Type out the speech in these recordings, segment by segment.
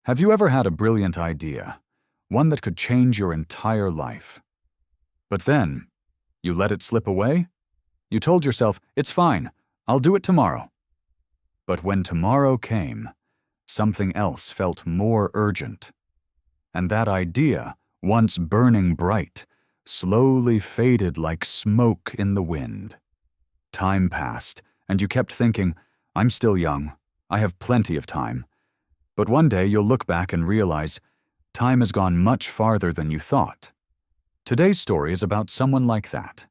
Have you ever had a brilliant idea, one that could change your entire life? But then, you let it slip away? You told yourself, it's fine, I'll do it tomorrow. But when tomorrow came, something else felt more urgent. And that idea, once burning bright, slowly faded like smoke in the wind. Time passed, and you kept thinking, I'm still young, I have plenty of time. But one day you'll look back and realize, time has gone much farther than you thought. Today's story is about someone like that.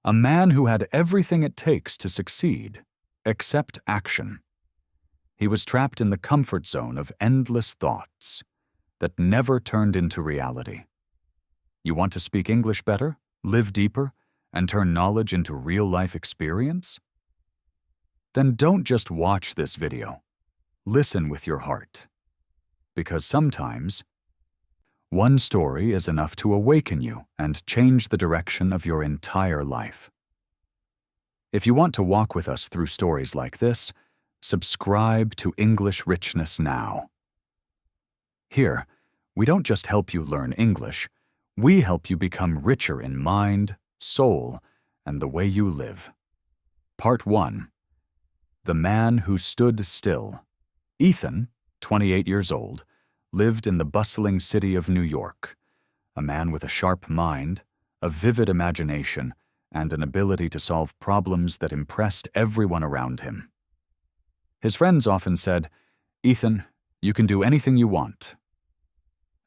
A man who had everything it takes to succeed, except action. He was trapped in the comfort zone of endless thoughts that never turned into reality. You want to speak English better, live deeper, and turn knowledge into real-life experience? Then don't just watch this video. Listen with your heart. Because sometimes, one story is enough to awaken you and change the direction of your entire life. If you want to walk with us through stories like this, subscribe to English Richness now. Here, we don't just help you learn English, we help you become richer in mind, soul, and the way you live. Part 1. The Man Who Stood Still. Ethan, 28 years old, lived in the bustling city of New York. A man with a sharp mind, a vivid imagination, and an ability to solve problems that impressed everyone around him. His friends often said, "Ethan, you can do anything you want."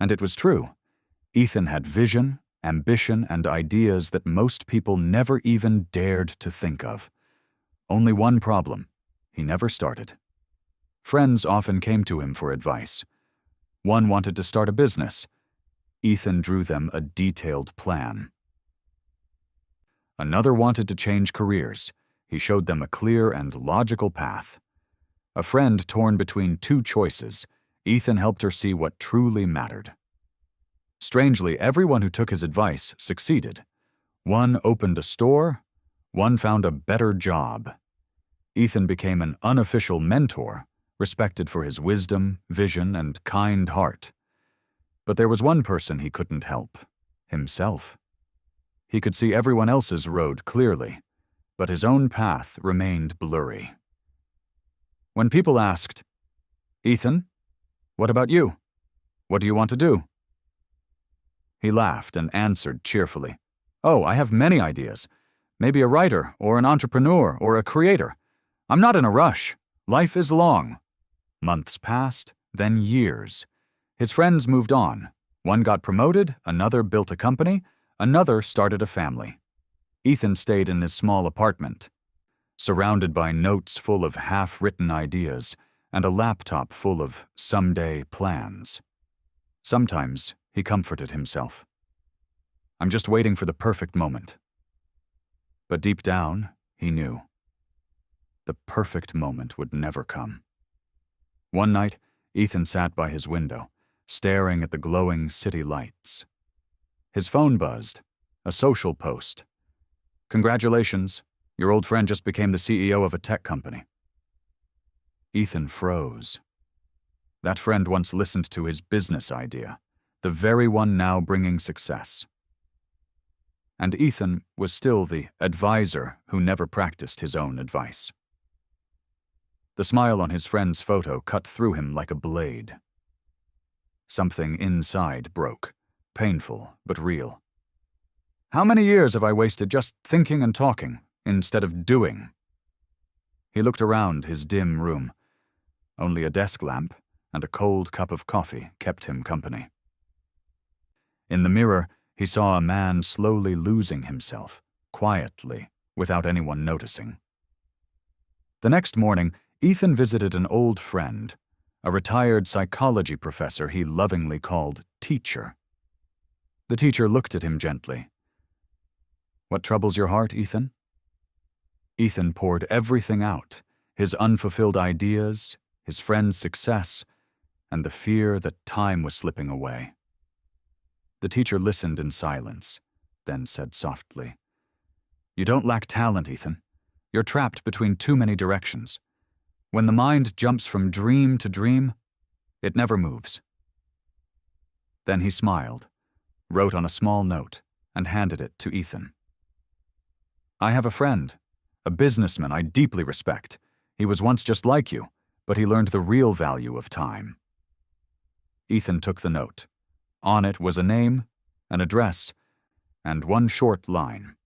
And it was true. Ethan had vision, ambition, and ideas that most people never even dared to think of. Only one problem: he never started. Friends often came to him for advice. One wanted to start a business. Ethan drew them a detailed plan. Another wanted to change careers. He showed them a clear and logical path. A friend torn between two choices, Ethan helped her see what truly mattered. Strangely, everyone who took his advice succeeded. One opened a store, one found a better job. Ethan became an unofficial mentor, respected for his wisdom, vision, and kind heart. But there was one person he couldn't help: himself. He could see everyone else's road clearly, but his own path remained blurry. When people asked, "Ethan, what about you? What do you want to do?" He laughed and answered cheerfully, "Oh, I have many ideas. Maybe a writer, or an entrepreneur, or a creator. I'm not in a rush. Life is long." Months passed, then years. His friends moved on. One got promoted, another built a company, another started a family. Ethan stayed in his small apartment, surrounded by notes full of half-written ideas and a laptop full of someday plans. Sometimes he comforted himself. "I'm just waiting for the perfect moment." But deep down, he knew. The perfect moment would never come. One night, Ethan sat by his window, staring at the glowing city lights. His phone buzzed, a social post. "Congratulations, your old friend just became the CEO of a tech company." Ethan froze. That friend once listened to his business idea, the very one now bringing success. And Ethan was still the advisor who never practiced his own advice. The smile on his friend's photo cut through him like a blade. Something inside broke, painful but real. "How many years have I wasted just thinking and talking, instead of doing?" He looked around his dim room. Only a desk lamp and a cold cup of coffee kept him company. In the mirror, he saw a man slowly losing himself, quietly, without anyone noticing. The next morning, Ethan visited an old friend, a retired psychology professor he lovingly called Teacher. The teacher looked at him gently. "What troubles your heart, Ethan?" Ethan poured everything out, his unfulfilled ideas, his friend's success, and the fear that time was slipping away. The teacher listened in silence, then said softly, "You don't lack talent, Ethan. You're trapped between too many directions. When the mind jumps from dream to dream, It never moves. Then he smiled, wrote on a small note, and handed it to Ethan. I have a friend, a businessman I deeply respect. He was once just like you, but he learned the real value of time. Ethan took the note. On it was a name, an address, and one short line.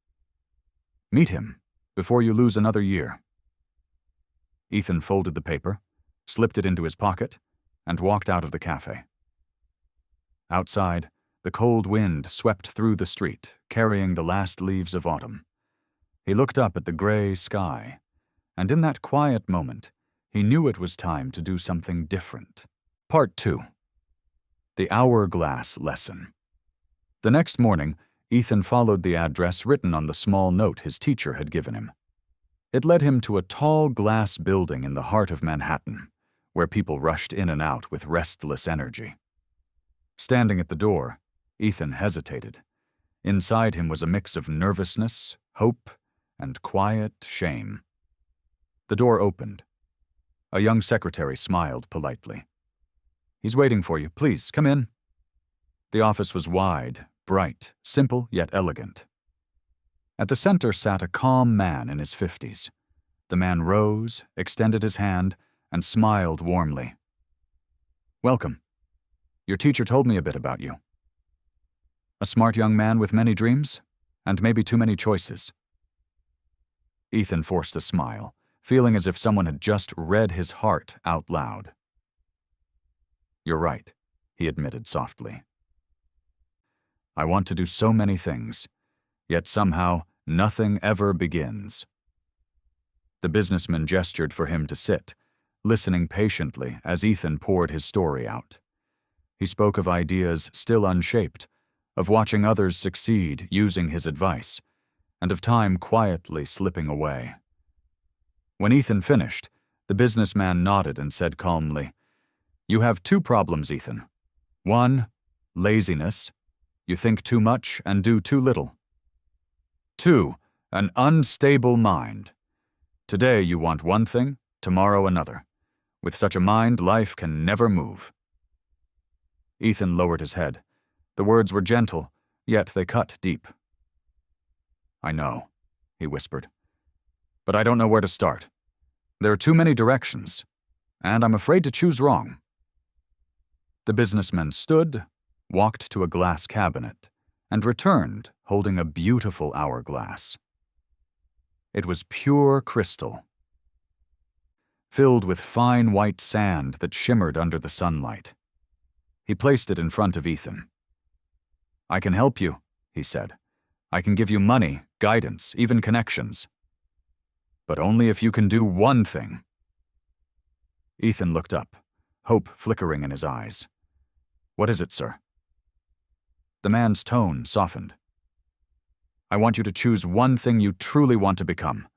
Meet him before you lose another year. Ethan folded the paper, slipped it into his pocket, and walked out of the cafe. Outside, the cold wind swept through the street, carrying the last leaves of autumn. He looked up at the gray sky, and in that quiet moment, he knew it was time to do something different. Part 2. The Hourglass Lesson. The next morning, Ethan followed the address written on the small note his teacher had given him. It led him to a tall glass building in the heart of Manhattan, where people rushed in and out with restless energy. Standing at the door, Ethan hesitated. Inside him was a mix of nervousness, hope, and quiet shame. The door opened. A young secretary smiled politely. He's waiting for you. Please, come in. The office was wide, bright, simple yet elegant. At the center sat a calm man in his 50s. The man rose, extended his hand, and smiled warmly. Welcome. Your teacher told me a bit about you. A smart young man with many dreams, and maybe too many choices. Ethan forced a smile, feeling as if someone had just read his heart out loud. You're right, he admitted softly. I want to do so many things, yet somehow nothing ever begins. The businessman gestured for him to sit, listening patiently as Ethan poured his story out. He spoke of ideas still unshaped, of watching others succeed using his advice, and of time quietly slipping away. When Ethan finished, the businessman nodded and said calmly, You have 2 problems, Ethan. 1, laziness. You think too much and do too little. 2, an unstable mind. Today you want one thing, tomorrow another. With such a mind, life can never move. Ethan lowered his head. The words were gentle, yet they cut deep. I know, he whispered. But I don't know where to start. There are too many directions, and I'm afraid to choose wrong. The businessman stood, walked to a glass cabinet, and returned holding a beautiful hourglass. It was pure crystal, filled with fine white sand that shimmered under the sunlight. He placed it in front of Ethan. I can help you, he said. I can give you money, guidance, even connections. But only if you can do one thing. Ethan looked up, hope flickering in his eyes. What is it, sir? The man's tone softened. I want you to choose one thing you truly want to become.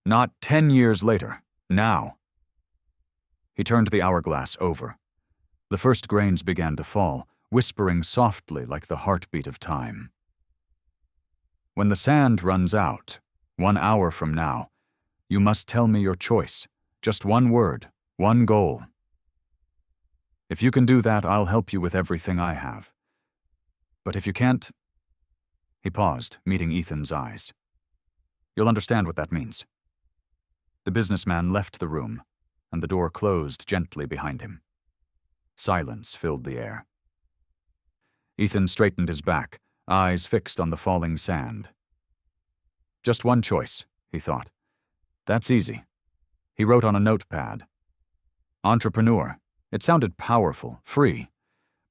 Not 10 years later, now. He turned the hourglass over. The first grains began to fall, whispering softly like the heartbeat of time. When the sand runs out, 1 hour from now, you must tell me your choice, just one word, one goal. If you can do that, I'll help you with everything I have. But if you can't... He paused, meeting Ethan's eyes. You'll understand what that means. The businessman left the room, and the door closed gently behind him. Silence filled the air. Ethan straightened his back, eyes fixed on the falling sand. Just one choice, he thought. That's easy. He wrote on a notepad. Entrepreneur. It sounded powerful, free.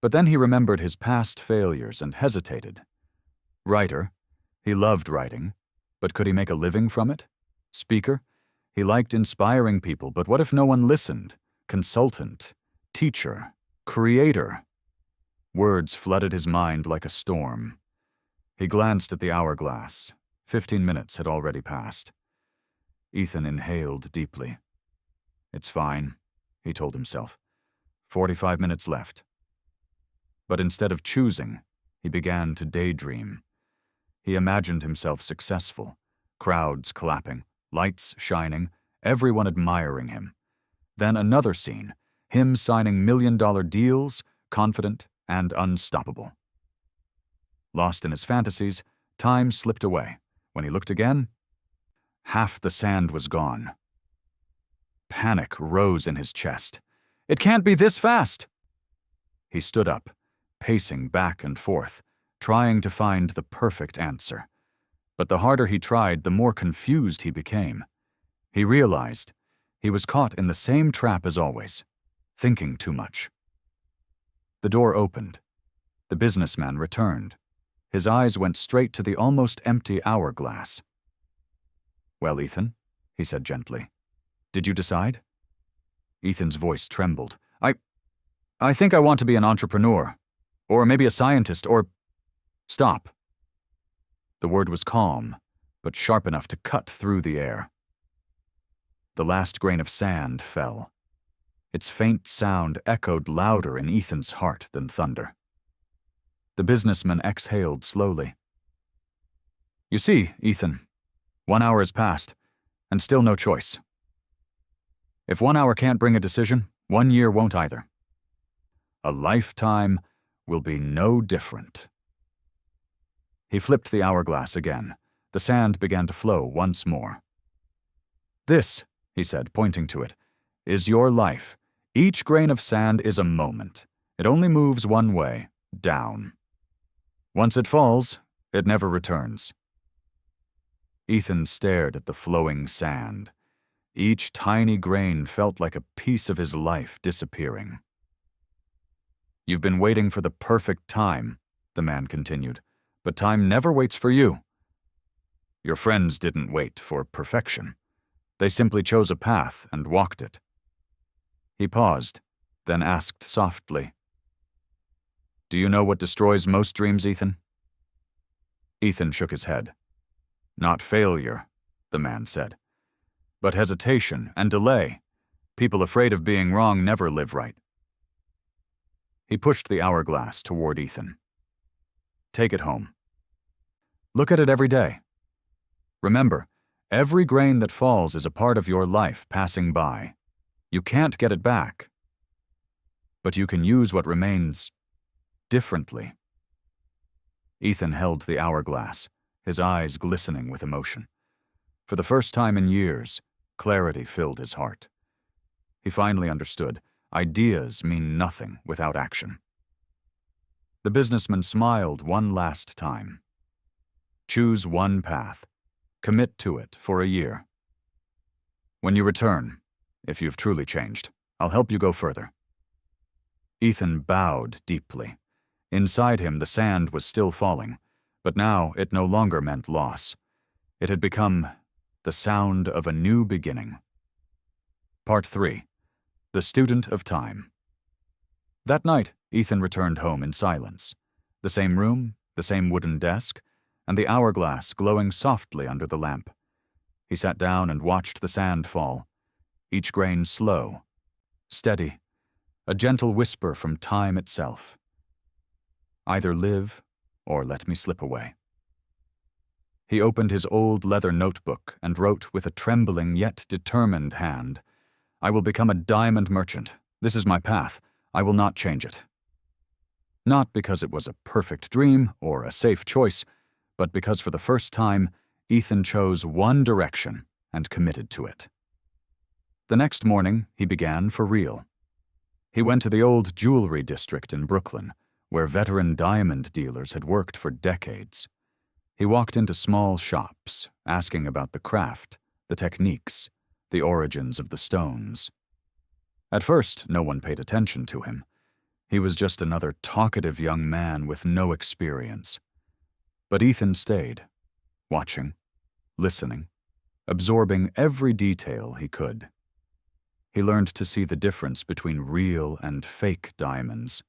But then he remembered his past failures and hesitated. Writer. He loved writing. But could he make a living from it? Speaker. He liked inspiring people, but what if no one listened? Consultant. Teacher. Creator. Words flooded his mind like a storm. He glanced at the hourglass. 15 minutes had already passed. Ethan inhaled deeply. It's fine, he told himself. 45 minutes left. But instead of choosing, he began to daydream. He imagined himself successful, crowds clapping, lights shining, everyone admiring him. Then another scene, him signing million-dollar deals, confident and unstoppable. Lost in his fantasies, time slipped away. When he looked again, half the sand was gone. Panic rose in his chest. It can't be this fast! He stood up, pacing back and forth, trying to find the perfect answer. But the harder he tried, the more confused he became. He realized he was caught in the same trap as always, thinking too much. The door opened. The businessman returned. His eyes went straight to the almost empty hourglass. "Well, Ethan," he said gently, "did you decide?" Ethan's voice trembled. I think I want to be an entrepreneur, or maybe a scientist, or—" "Stop." The word was calm, but sharp enough to cut through the air. The last grain of sand fell. Its faint sound echoed louder in Ethan's heart than thunder. The businessman exhaled slowly. "You see, Ethan, 1 hour has passed, and still no choice. If 1 hour can't bring a decision, 1 year won't either. A lifetime will be no different." He flipped the hourglass again. The sand began to flow once more. "This," he said, pointing to it, "is your life. Each grain of sand is a moment. It only moves one way, down. Once it falls, it never returns." Ethan stared at the flowing sand. Each tiny grain felt like a piece of his life disappearing. "You've been waiting for the perfect time," the man continued, "but time never waits for you. Your friends didn't wait for perfection. They simply chose a path and walked it." He paused, then asked softly, "Do you know what destroys most dreams, Ethan?" Ethan shook his head. "Not failure," the man said, "but hesitation and delay. People afraid of being wrong never live right." He pushed the hourglass toward Ethan. "Take it home. Look at it every day. Remember, every grain that falls is a part of your life passing by. You can't get it back. But you can use what remains differently." Ethan held the hourglass, his eyes glistening with emotion. For the first time in years, clarity filled his heart. He finally understood. Ideas mean nothing without action. The businessman smiled one last time. "Choose one path. Commit to it for a year. When you return, if you've truly changed, I'll help you go further." Ethan bowed deeply. Inside him, the sand was still falling, but now it no longer meant loss. It had become the sound of a new beginning. Part 3. The Student of Time. That night, Ethan returned home in silence. The same room, the same wooden desk, and the hourglass glowing softly under the lamp. He sat down and watched the sand fall, each grain slow, steady, a gentle whisper from time itself. Either live or let me slip away. He opened his old leather notebook and wrote with a trembling yet determined hand, "I will become a diamond merchant. This is my path. I will not change it." Not because it was a perfect dream or a safe choice, but because for the first time, Ethan chose one direction and committed to it. The next morning, he began for real. He went to the old jewelry district in Brooklyn, where veteran diamond dealers had worked for decades. He walked into small shops, asking about the craft, the techniques, the origins of the stones. At first, no one paid attention to him. He was just another talkative young man with no experience. But Ethan stayed, watching, listening, absorbing every detail he could. He learned to see the difference between real and fake diamonds.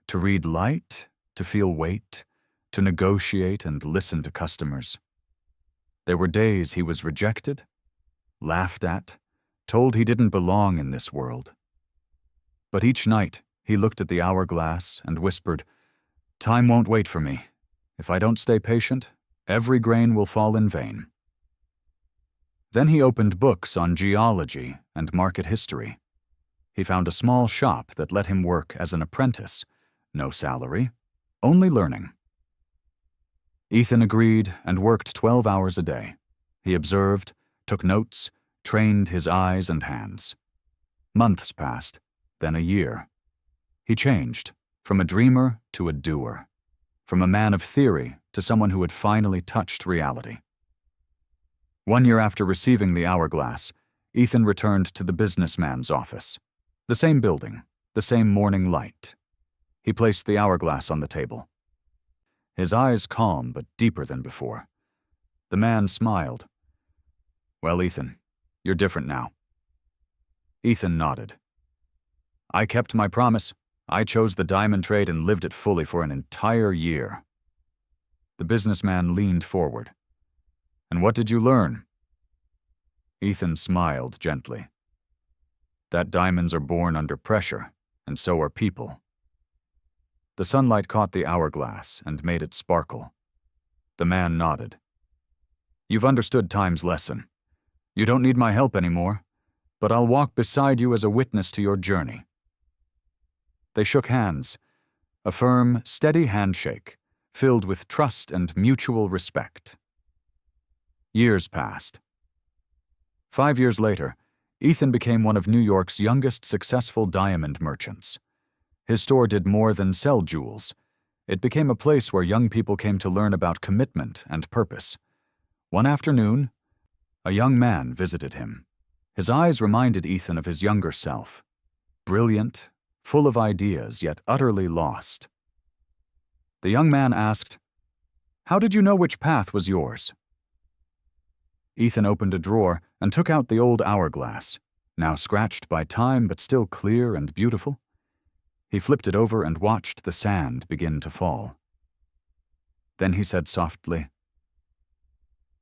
To read light, to feel weight, to negotiate and listen to customers. There were days he was rejected, laughed at, told he didn't belong in this world. But each night, he looked at the hourglass and whispered, "Time won't wait for me. If I don't stay patient, every grain will fall in vain." Then he opened books on geology and market history. He found a small shop that let him work as an apprentice. No salary, only learning. Ethan agreed and worked 12 hours a day. He observed, took notes, trained his eyes and hands. Months passed, then a year. He changed, from a dreamer to a doer, from a man of theory to someone who had finally touched reality. 1 year after receiving the hourglass, Ethan returned to the businessman's office. The same building, the same morning light. He placed the hourglass on the table. His eyes calm but deeper than before. The man smiled. "Well, Ethan, you're different now." Ethan nodded. "I kept my promise. I chose the diamond trade and lived it fully for an entire year." The businessman leaned forward. "And what did you learn?" Ethan smiled gently. "That diamonds are born under pressure, and so are people." The sunlight caught the hourglass and made it sparkle. The man nodded. "You've understood time's lesson. You don't need my help anymore, but I'll walk beside you as a witness to your journey." They shook hands, a firm, steady handshake, filled with trust and mutual respect. Years passed. 5 years later, Ethan became one of New York's youngest successful diamond merchants. His store did more than sell jewels. It became a place where young people came to learn about commitment and purpose. One afternoon, a young man visited him. His eyes reminded Ethan of his younger self. Brilliant, full of ideas, yet utterly lost. The young man asked, "How did you know which path was yours?" Ethan opened a drawer and took out the old hourglass, now scratched by time but still clear and beautiful. He flipped it over and watched the sand begin to fall. Then he said softly,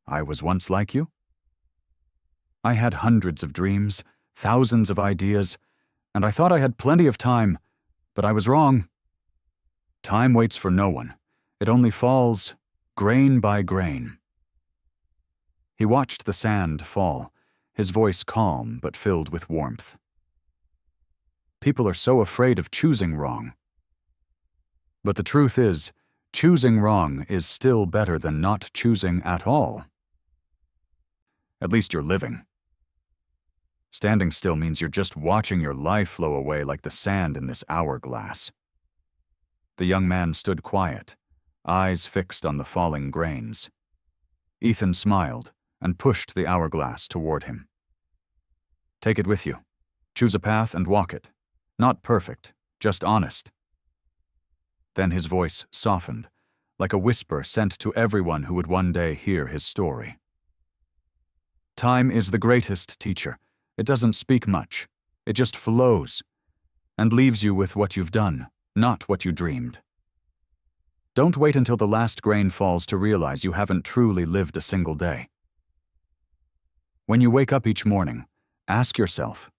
"I was once like you. I had hundreds of dreams, thousands of ideas, and I thought I had plenty of time, but I was wrong. Time waits for no one. It only falls, grain by grain." He watched the sand fall, his voice calm but filled with warmth. People are so afraid of choosing wrong. But the truth is, choosing wrong is still better than not choosing at all. At least you're living. Standing still means you're just watching your life flow away like the sand in this hourglass. The young man stood quiet, eyes fixed on the falling grains. Ethan smiled and pushed the hourglass toward him. "Take it with you. Choose a path and walk it. Not perfect, just honest." Then his voice softened, like a whisper sent to everyone who would one day hear his story. Time is the greatest teacher. It doesn't speak much. It just flows and leaves you with what you've done, not what you dreamed. Don't wait until the last grain falls to realize you haven't truly lived a single day. When you wake up each morning, ask yourself,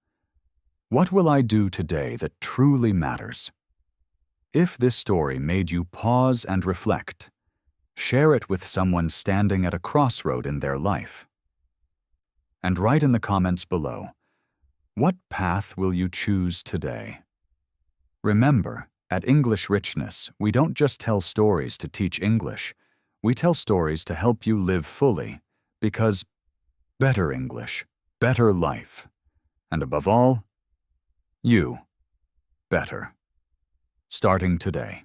what will I do today that truly matters? If this story made you pause and reflect, share it with someone standing at a crossroad in their life. And write in the comments below, what path will you choose today? Remember, at English Richness, we don't just tell stories to teach English. We tell stories to help you live fully, because better English, better life, and above all, you better. Starting today.